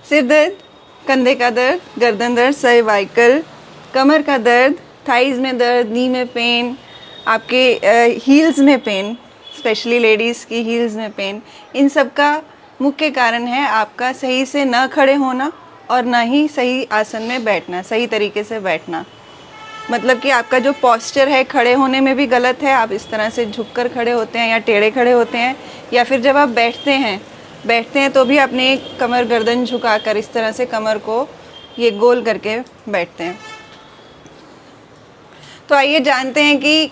सिर दर्द, कंधे का दर्द, गर्दन दर्द, सर्वाइकल, कमर का दर्द, थाइज़ में दर्द, नी में पेन, आपके हील्स में पेन, स्पेशली लेडीज़ की हील्स में पेन, इन सब का मुख्य कारण है आपका सही से न खड़े होना और ना ही सही आसन में बैठना, सही तरीके से बैठना। मतलब कि आपका जो पोस्चर है खड़े होने में भी गलत है, आप इस तरह से झुककर खड़े होते हैं या टेढ़े खड़े होते हैं, या फिर जब आप बैठते हैं तो भी अपने कमर गर्दन झुकाकर इस तरह से कमर को ये गोल करके बैठते हैं। तो आइए जानते हैं कि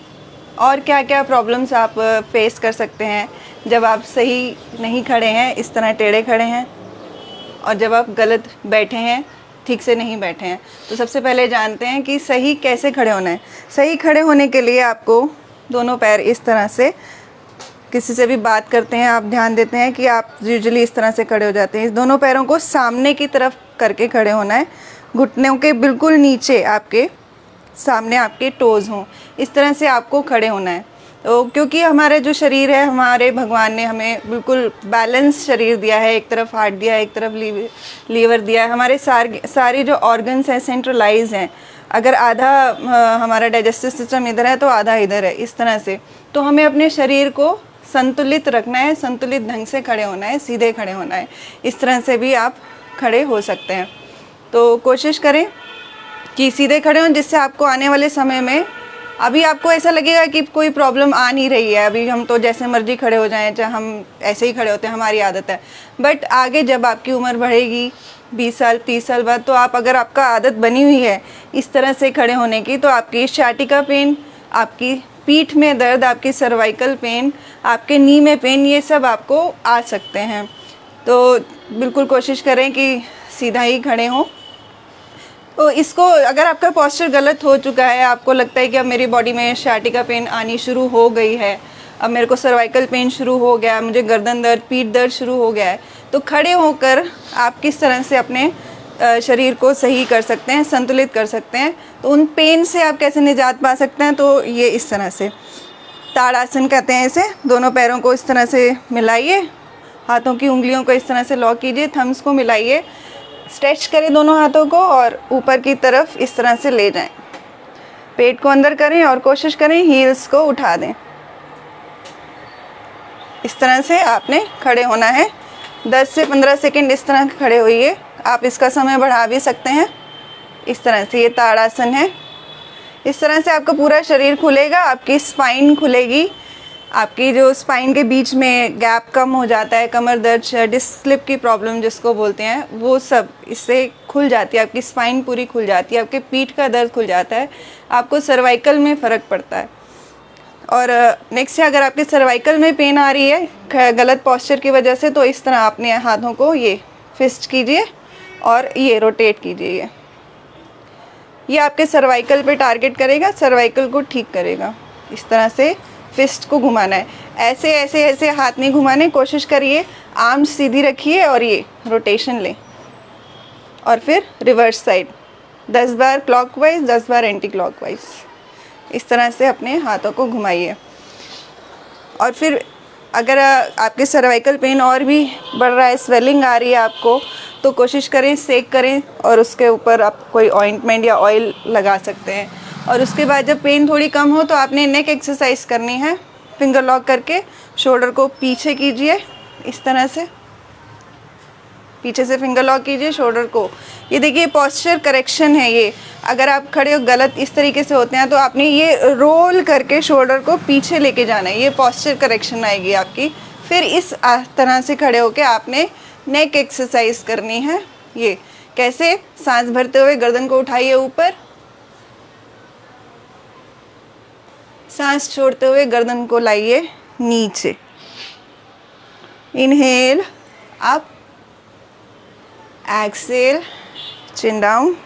और क्या क्या प्रॉब्लम्स आप फेस कर सकते हैं जब आप सही नहीं खड़े हैं, इस तरह टेढ़े खड़े हैं, और जब आप गलत बैठे हैं, ठीक से नहीं बैठे हैं। तो सबसे पहले जानते हैं कि सही कैसे खड़े होना है। सही खड़े होने के लिए आपको दोनों पैर इस तरह से, किसी से भी बात करते हैं आप ध्यान देते हैं कि आप यूजुअली इस तरह से खड़े हो जाते हैं। इस दोनों पैरों को सामने की तरफ करके खड़े होना है, घुटनों के बिल्कुल नीचे आपके सामने आपके टोज़ हों, इस तरह से आपको खड़े होना है। तो क्योंकि हमारा जो शरीर है, हमारे भगवान ने हमें बिल्कुल बैलेंस शरीर दिया है, एक तरफ हार्ट दिया है, एक तरफ लीवर दिया है, हमारे सारे जो ऑर्गन्स हैं सेंट्रलाइज हैं। अगर आधा हमारा डाइजेस्टिव सिस्टम इधर है तो आधा इधर है, इस तरह से। तो हमें अपने शरीर को संतुलित रखना है, संतुलित ढंग से खड़े होना है, सीधे खड़े होना है। इस तरह से भी आप खड़े हो सकते हैं। तो कोशिश करें कि सीधे खड़े हों, जिससे आपको आने वाले समय में, अभी आपको ऐसा लगेगा कि कोई प्रॉब्लम आ नहीं रही है, अभी हम तो जैसे मर्जी खड़े हो जाएं, चाहे हम ऐसे ही खड़े होते हैं, हमारी आदत है। बट आगे जब आपकी उम्र बढ़ेगी 20 साल 30 साल बाद, तो आप अगर आपका आदत बनी हुई है इस तरह से खड़े होने की, तो आपकी शाटिका पेन, आपकी पीठ में दर्द, आपकी सर्वाइकल पेन, आपके नी में पेन, ये सब आपको आ सकते हैं। तो बिल्कुल कोशिश करें कि सीधा ही खड़े हों। तो इसको, अगर आपका पोस्चर गलत हो चुका है, आपको लगता है कि अब मेरी बॉडी में शाटिका पेन आनी शुरू हो गई है, अब मेरे को सर्वाइकल पेन शुरू हो गया, मुझे गर्दन दर्द, पीठ दर्द शुरू हो गया है, तो खड़े होकर आप किस तरह से अपने शरीर को सही कर सकते हैं, संतुलित कर सकते हैं। तो उन पेन से आप कैसे निजात पा सकते हैं, तो ये इस तरह से ताड़ासन कहते हैं इसे। दोनों पैरों को इस तरह से मिलाइए, हाथों की उंगलियों को इस तरह से लॉक कीजिए, थम्स को मिलाइए, स्ट्रेच करें दोनों हाथों को और ऊपर की तरफ इस तरह से ले जाएं। पेट को अंदर करें और कोशिश करें हील्स को उठा दें। इस तरह से आपने खड़े होना है। 10 से 15 सेकंड इस तरह खड़े होइए। आप इसका समय बढ़ा भी सकते हैं। इस तरह से ये ताड़ासन है। इस तरह से आपका पूरा शरीर खुलेगा, आपकी स्पाइन खुलेगी, आपकी जो स्पाइन के बीच में गैप कम हो जाता है, कमर दर्द, डिस्क स्लिप की प्रॉब्लम जिसको बोलते हैं, वो सब इससे खुल जाती है, आपकी स्पाइन पूरी खुल जाती है, आपके पीठ का दर्द खुल जाता है, आपको सर्वाइकल में फ़र्क पड़ता है। और नेक्स्ट है, अगर आपके सर्वाइकल में पेन आ रही है गलत पोस्चर की वजह से, तो इस तरह अपने हाथों को ये फिस्ट कीजिए और ये रोटेट कीजिए। ये आपके सर्वाइकल पे टारगेट करेगा, सर्वाइकल को ठीक करेगा। इस तरह से फिस्ट को घुमाना है, ऐसे ऐसे ऐसे हाथ नहीं घुमाने, कोशिश करिए आर्म्स सीधी रखिए और ये रोटेशन लें। और फिर रिवर्स साइड 10 बार क्लॉकवाइज, 10 बार एंटी क्लॉकवाइज, इस तरह से अपने हाथों को घुमाइए। और फिर अगर आपके सर्वाइकल पेन और भी बढ़ रहा है, स्वेलिंग आ रही है आपको, तो कोशिश करें सेक करें और उसके ऊपर आप कोई ऑइंटमेंट या ऑयल लगा सकते हैं। और उसके बाद जब पेन थोड़ी कम हो तो आपने नेक एक्सरसाइज करनी है। फिंगर लॉक करके शोल्डर को पीछे कीजिए, इस तरह से पीछे से फिंगर लॉक कीजिए शोल्डर को। ये देखिए पोस्चर करेक्शन है ये। अगर आप खड़े हो गलत इस तरीके से होते हैं, तो आपने ये रोल करके शोल्डर को पीछे लेके जाना है, ये पोस्चर करेक्शन आएगी आपकी। फिर इस तरह से खड़े होके आपने नेक एक्सरसाइज करनी है। ये कैसे, सांस भरते हुए गर्दन को उठाइए ऊपर, सांस छोड़ते हुए गर्दन को लाइए नीचे। इनहेल अप, एक्सेल चिन डाउन।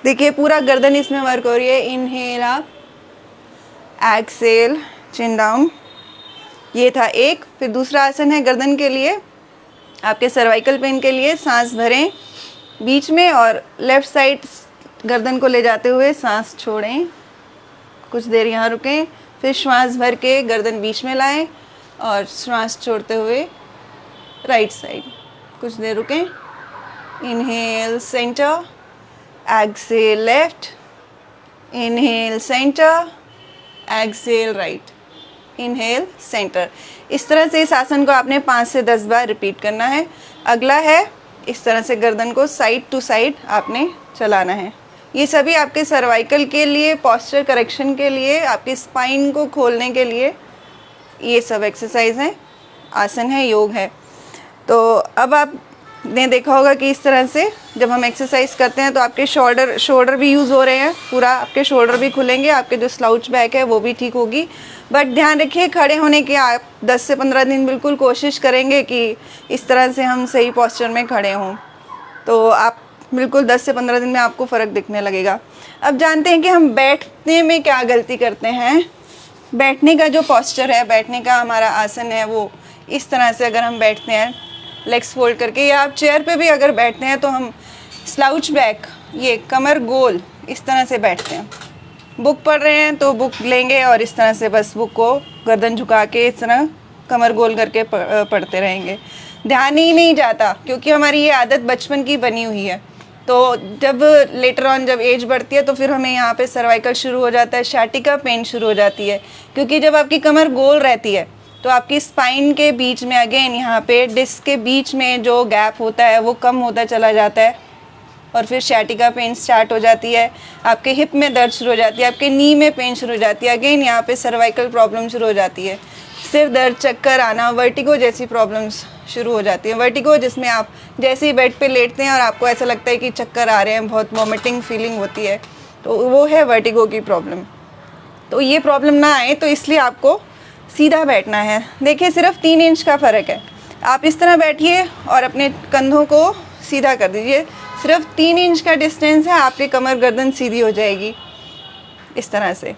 देखिए पूरा गर्दन इसमें वर्क हो रही है। इनहेल अप, एक्सेल चिन डाउन। ये था एक। फिर दूसरा आसन है गर्दन के लिए, आपके सर्वाइकल पेन के लिए। सांस भरें बीच में और लेफ़्ट साइड गर्दन को ले जाते हुए सांस छोड़ें, कुछ देर यहाँ रुकें, फिर श्वास भर के गर्दन बीच में लाएं और श्वास छोड़ते हुए राइट साइड कुछ देर रुकें, Inhale center, exhale left, inhale center, exhale right, inhale center। इस तरह से इस आसन को आपने 5 से 10 बार रिपीट करना है। अगला है इस तरह से गर्दन को साइड टू साइड आपने चलाना है। ये सभी आपके सर्वाइकल के लिए, पोस्चर करेक्शन के लिए, आपकी स्पाइन को खोलने के लिए ये सब एक्सरसाइज हैं, आसन है, योग है। तो अब आपने देखा होगा कि इस तरह से जब हम एक्सरसाइज करते हैं तो आपके शोल्डर भी यूज़ हो रहे हैं, पूरा आपके शोल्डर भी खुलेंगे, आपके जो स्लाउच बैक है वो भी ठीक होगी। बट ध्यान रखिए खड़े होने के आप 10 से 15 दिन बिल्कुल कोशिश करेंगे कि इस तरह से हम सही पोस्चर में खड़े हों, तो आप बिल्कुल 10 से 15 दिन में आपको फ़र्क दिखने लगेगा। अब जानते हैं कि हम बैठने में क्या गलती करते हैं। बैठने का जो पोस्चर है, बैठने का हमारा आसन है, वो इस तरह से अगर हम बैठते हैं लेग्स फोल्ड करके, या आप चेयर पे भी अगर बैठते हैं तो हम स्लाउच बैक, ये कमर गोल इस तरह से बैठते हैं। बुक पढ़ रहे हैं तो बुक लेंगे और इस तरह से बस बुक को गर्दन झुका के इस तरह कमर गोल करके पढ़ते रहेंगे, ध्यान ही नहीं जाता, क्योंकि हमारी ये आदत बचपन की बनी हुई है। तो जब लेटर ऑन जब एज बढ़ती है तो फिर हमें यहाँ पे सर्वाइकल शुरू हो जाता है, शाटिका पेन शुरू हो जाती है, क्योंकि जब आपकी कमर गोल रहती है तो आपकी स्पाइन के बीच में अगेन यहाँ पे डिस्क के बीच में जो गैप होता है वो कम होता चला जाता है, और फिर शाटिका पेन स्टार्ट हो जाती है, आपके हिप में दर्द शुरू हो जाती है, आपके नी में पेन शुरू हो जाती है, अगेन यहाँ पे सर्वाइकल प्रॉब्लम शुरू हो जाती है, सिर दर्द, चक्कर आना, वर्टिगो जैसी प्रॉब्लम्स शुरू हो जाती है। वर्टिगो जिसमें आप जैसे ही बेड पे लेटते हैं और आपको ऐसा लगता है कि चक्कर आ रहे हैं, बहुत वॉमिटिंग फीलिंग होती है, तो वो है वर्टिगो की प्रॉब्लम। तो ये प्रॉब्लम ना आए तो इसलिए आपको सीधा बैठना है। देखिए सिर्फ 3 इंच का फ़र्क है, आप इस तरह बैठिए और अपने कंधों को सीधा कर दीजिए, सिर्फ 3 इंच का डिस्टेंस है, आपकी कमर गर्दन सीधी हो जाएगी इस तरह से।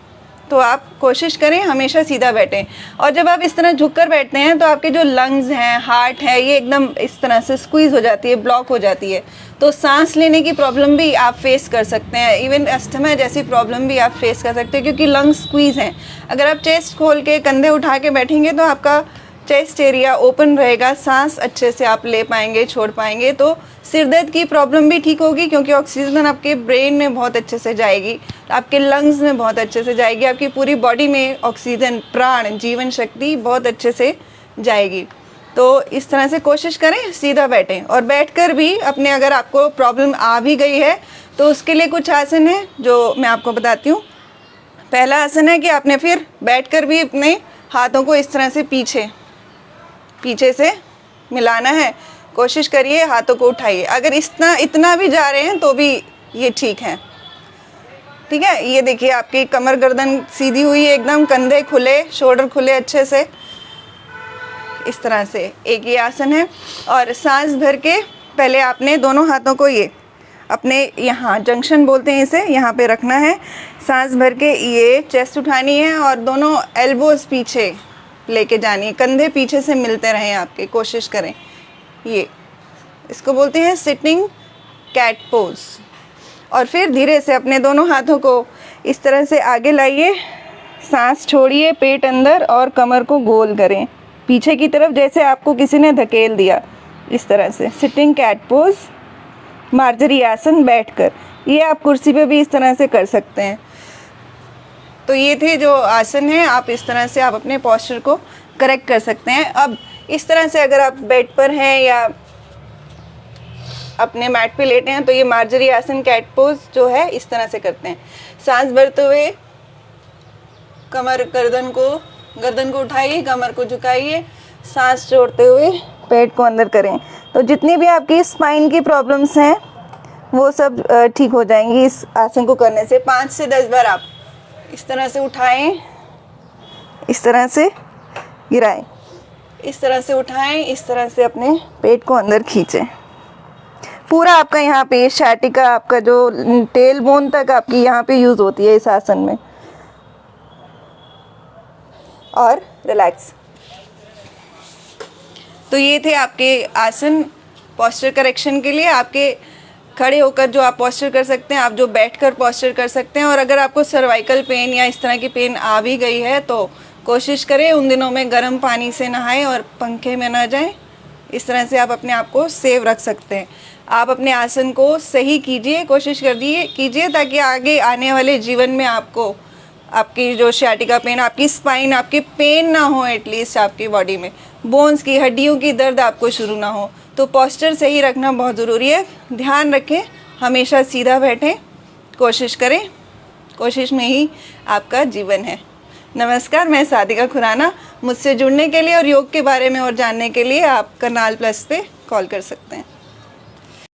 तो आप कोशिश करें हमेशा सीधा बैठें। और जब आप इस तरह झुककर बैठते हैं तो आपके जो लंग्स हैं, हार्ट है, ये एकदम इस तरह से स्क्वीज़ हो जाती है, ब्लॉक हो जाती है, तो सांस लेने की प्रॉब्लम भी आप फेस कर सकते हैं, इवन अस्थमा जैसी प्रॉब्लम भी आप फेस कर सकते हैं, क्योंकि लंग्स स्क्वीज़ हैं। अगर आप चेस्ट खोल के कंधे उठा के बैठेंगे तो आपका चेस्ट एरिया ओपन रहेगा, सांस अच्छे से आप ले पाएंगे, छोड़ पाएंगे, तो सिर दर्द की प्रॉब्लम भी ठीक होगी, क्योंकि ऑक्सीजन आपके ब्रेन में बहुत अच्छे से जाएगी, आपके लंग्स में बहुत अच्छे से जाएगी, आपकी पूरी बॉडी में ऑक्सीजन, प्राण, जीवन शक्ति बहुत अच्छे से जाएगी। तो इस तरह से कोशिश करें सीधा बैठें। और बैठकर भी अपने, अगर आपको प्रॉब्लम आ भी गई है तो उसके लिए कुछ आसन है जो मैं आपको बताती हूँ। पहला आसन है कि आपने फिर बैठकर भी अपने हाथों को इस तरह से पीछे से मिलाना है। कोशिश करिए हाथों को उठाइए, अगर इतना भी जा रहे हैं तो भी ये ठीक है, ठीक है। ये देखिए आपकी कमर गर्दन सीधी हुई है एकदम, कंधे खुले, शोल्डर खुले अच्छे से, इस तरह से एक ये आसन है। और सांस भर के पहले आपने दोनों हाथों को ये अपने यहाँ जंक्शन बोलते हैं इसे, यहाँ पे रखना है। सांस भर के ये चेस्ट उठानी है और दोनों एल्बोज पीछे लेके जानी है, कंधे पीछे से मिलते रहें आपके, कोशिश करें। ये इसको बोलते हैं सिटिंग कैट पोज। और फिर धीरे से अपने दोनों हाथों को इस तरह से आगे लाइए, सांस छोड़िए पेट अंदर और कमर को गोल करें पीछे की तरफ, जैसे आपको किसी ने धकेल दिया, इस तरह से सिटिंग कैट पोज, मार्जरी आसन बैठकर। ये आप कुर्सी पे भी इस तरह से कर सकते हैं। तो ये थे जो आसन हैं, आप इस तरह से आप अपने पोस्चर को करेक्ट कर सकते हैं। अब इस तरह से अगर आप बेड पर हैं या अपने मैट पे लेटे हैं तो ये मार्जरी आसन, कैट पोज जो है इस तरह से करते हैं। सांस भरते हुए गर्दन को उठाइए, कमर को झुकाइए, सांस छोड़ते हुए पेट को अंदर करें। तो जितनी भी आपकी स्पाइन की प्रॉब्लम्स हैं वो सब ठीक हो जाएंगी इस आसन को करने से। 5 से 10 बार आप इस तरह से उठाएं, इस तरह से गिराएं, इस तरह से उठाएं, इस तरह से अपने पेट को अंदर खींचें। पूरा आपका यहाँ पे शाटिका, आपका जो टेल बोन तक आपकी यहाँ पे यूज़ होती है इस आसन में। और रिलैक्स। तो ये थे आपके आसन पोस्चर करेक्शन के लिए, आपके खड़े होकर जो आप पोस्चर कर सकते हैं, आप जो बैठकर पोस्चर कर सकते हैं। और अगर आपको सर्वाइकल पेन या इस तरह की पेन आ भी गई है तो कोशिश करें उन दिनों में गर्म पानी से नहाएं और पंखे में ना जाएं। इस तरह से आप अपने आप को सेव रख सकते हैं। आप अपने आसन को सही कीजिए, कोशिश कीजिए ताकि आगे आने वाले जीवन में आपको आपकी जो sciatica पेन, आपकी स्पाइन, आपके पेन ना हो, एटलीस्ट आपकी बॉडी में बोन्स की, हड्डियों की दर्द आपको शुरू ना हो। तो पोस्चर सही रखना बहुत ज़रूरी है। ध्यान रखें, हमेशा सीधा बैठें, कोशिश करें, कोशिश में ही आपका जीवन है। नमस्कार, मैं सादिका खुराना। मुझसे जुड़ने के लिए और योग के बारे में और जानने के लिए आप करनाल प्लस पे कॉल कर सकते हैं।